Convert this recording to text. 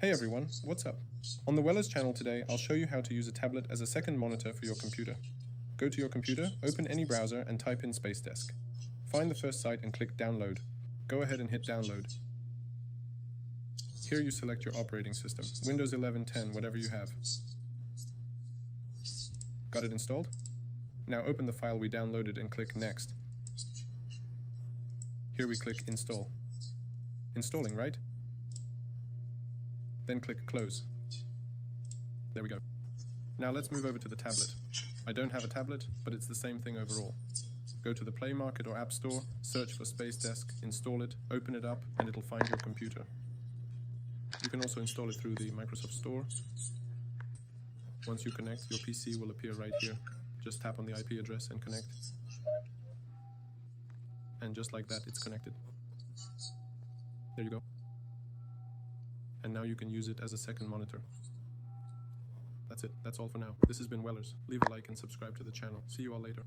Hey everyone, what's up? On the Wellers channel today, I'll show you how to use a tablet as a second monitor for your computer. Go to your computer, open any browser and type in Space Desk. Find the first site and click Download. Go ahead and hit Download. Here you select your operating system, Windows 11, 10, whatever you have. Got it installed? Now open the file we downloaded and click Next. Here we click Install. Installing, right? Then click Close. There we go. Now let's move over to the tablet. I don't have a tablet, but it's the same thing overall. Go to the Play Market or App Store, search for Space Desk, install it, open it up, and it'll find your computer. You can also install it through the Microsoft Store. Once you connect, your PC will appear right here. Just tap on the IP address and connect. And just like that, it's connected. There you go. And now you can use it as a second monitor. That's it. That's all for now. This has been Wellers. Leave a like and subscribe to the channel. See you all later.